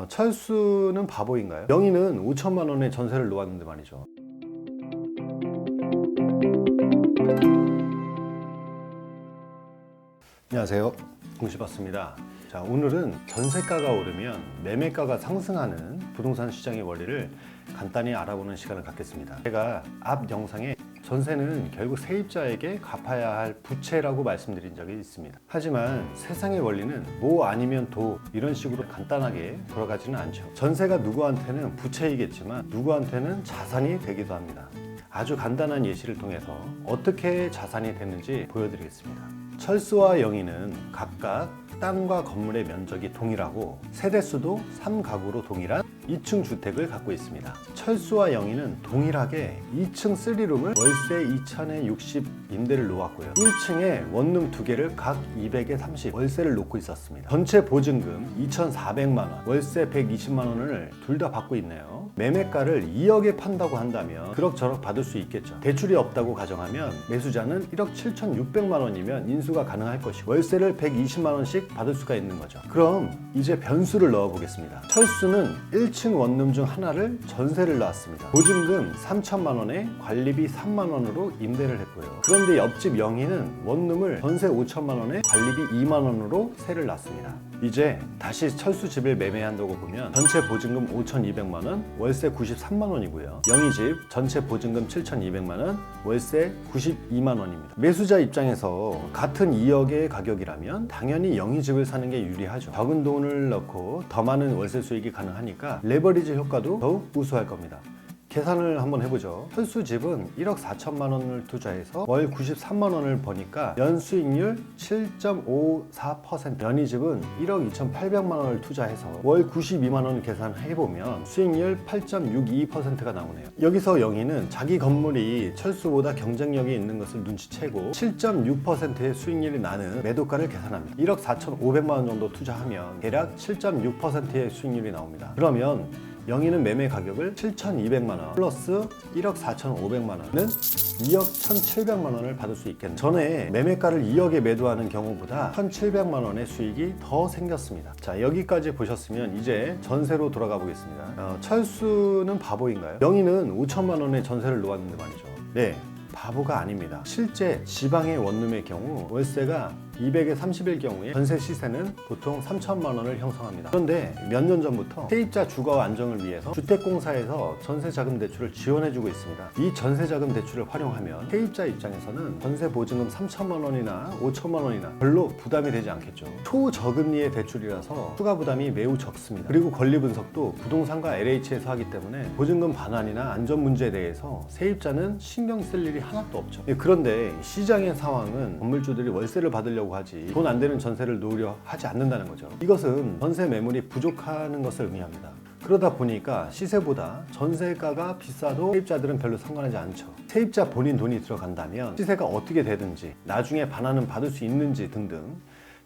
철수는 바보인가요? 영희는 5천만 원의 전세를 놓았는데 말이죠. 안녕하세요, 공시봤습니다. 자, 오늘은 전세가가 오르면 매매가가 상승하는 부동산 시장의 원리를 간단히 알아보는 시간을 갖겠습니다. 제가 앞 영상에 전세는 결국 세입자에게 갚아야 할 부채라고 말씀드린 적이 있습니다. 하지만 세상의 원리는 뭐 아니면 도 이런 식으로 간단하게 돌아가지는 않죠. 전세가 누구한테는 부채이겠지만 누구한테는 자산이 되기도 합니다. 아주 간단한 예시를 통해서 어떻게 자산이 됐는지 보여드리겠습니다. 철수와 영희는 각각 땅과 건물의 면적이 동일하고 세대수도 3가구로 동일한 2층 주택을 갖고 있습니다. 철수와 영희는 동일하게 2층 3룸을 월세 2,060 임대를 놓았고요. 1층에 원룸 2개를 각 200에 30 월세를 놓고 있었습니다. 전체 보증금 2,400만 원, 월세 120만 원을 둘 다 받고 있네요. 매매가를 2억에 판다고 한다면 그럭저럭 받을 수 있겠죠. 대출이 없다고 가정하면 매수자는 1억 7,600만 원이면 인수가 가능할 것이고 월세를 120만 원씩 받을 수가 있는 거죠. 그럼 이제 변수를 넣어 보겠습니다. 철수는 1층 원룸 중 하나를 전세를 놨습니다. 보증금 3천만 원에 관리비 3만 원으로 임대를 했고요. 그런데 옆집 영희는 원룸을 전세 5천만 원에 관리비 2만 원으로 세를 놨습니다. 이제 다시 철수 집을 매매한다고 보면 전체 보증금 5,200만 원, 월세 93만 원이고요. 영희 집 전체 보증금 7,200만 원, 월세 92만 원입니다. 매수자 입장에서 같은 2억의 가격이라면 당연히 영희 집을 사는 게 유리하죠. 적은 돈을 넣고 더 많은 월세 수익이 가능하니까 레버리지 효과도 더욱 우수할 겁니다. 계산을 한번 해보죠. 철수 집은 1억 4천만 원을 투자해서 월 93만 원을 버니까 연 수익률 7.54%, 영희 집은 1억 2,800만 원을 투자해서 월 92만 원 계산해보면 수익률 8.62%가 나오네요. 여기서 영희는 자기 건물이 철수보다 경쟁력이 있는 것을 눈치채고 7.6%의 수익률이 나는 매도가를 계산합니다. 1억 4,500만 원 정도 투자하면 대략 7.6%의 수익률이 나옵니다. 그러면 영희는 매매 가격을 7,200만 원 플러스 1억 4,500만 원은 2억 1,700만 원을 받을 수 있겠네요. 전에 매매가를 2억에 매도하는 경우보다 1,700만 원의 수익이 더 생겼습니다. 자, 여기까지 보셨으면 이제 전세로 돌아가 보겠습니다. 철수는 바보인가요? 영희는 5천만 원의 전세를 놓았는데 말이죠. 네, 바보가 아닙니다. 실제 지방의 원룸의 경우 월세가 200에 30일 경우에 전세 시세는 보통 3천만 원을 형성합니다. 그런데 몇 년 전부터 세입자 주거 안정을 위해서 주택공사에서 전세자금 대출을 지원해주고 있습니다. 이 전세자금 대출을 활용하면 세입자 입장에서는 전세 보증금 3천만 원이나 5천만 원이나 별로 부담이 되지 않겠죠. 초저금리의 대출이라서 추가 부담이 매우 적습니다. 그리고 권리 분석도 부동산과 LH에서 하기 때문에 보증금 반환이나 안전 문제에 대해서 세입자는 신경 쓸 일이 하나도 없죠. 그런데 시장의 상황은 건물주들이 월세를 받으려고 하지 돈 안 되는 전세를 놓으려 하지 않는다는 거죠. 이것은 전세 매물이 부족하는 것을 의미합니다. 그러다 보니까 시세보다 전세가가 비싸도 세입자들은 별로 상관하지 않죠. 세입자 본인 돈이 들어간다면 시세가 어떻게 되든지 나중에 반환은 받을 수 있는지 등등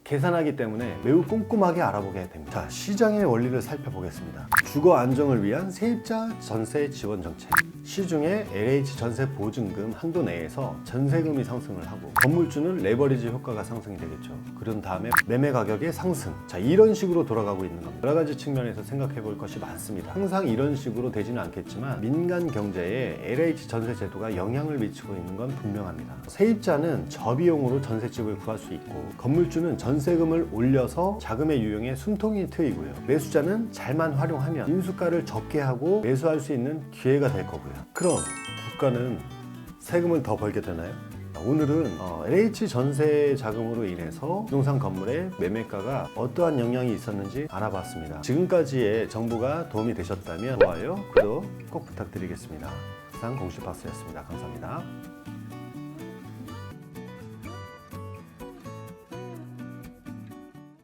계산하기 때문에 매우 꼼꼼하게 알아보게 됩니다. 자, 시장의 원리를 살펴보겠습니다. 주거 안정을 위한 세입자 전세 지원 정책. 시중에 LH 전세 보증금 한도 내에서 전세금이 상승을 하고 건물주는 레버리지 효과가 상승이 되겠죠. 그런 다음에 매매 가격의 상승. 자, 이런 식으로 돌아가고 있는 겁니다. 여러 가지 측면에서 생각해 볼 것이 많습니다. 항상 이런 식으로 되지는 않겠지만 민간 경제에 LH 전세 제도가 영향을 미치고 있는 건 분명합니다. 세입자는 저비용으로 전세집을 구할 수 있고 건물주는 전세금을 올려서 자금의 유용에 숨통이 트이고요. 매수자는 잘만 활용하면 인수가를 적게 하고 매수할 수 있는 기회가 될 거고요. 그럼 국가는 세금을 더 벌게 되나요? 오늘은 LH 전세 자금으로 인해서 부동산 건물의 매매가가 어떠한 영향이 있었는지 알아봤습니다. 지금까지의 정보가 도움이 되셨다면 좋아요, 구독 꼭 부탁드리겠습니다. 이상 공시박스였습니다. 감사합니다.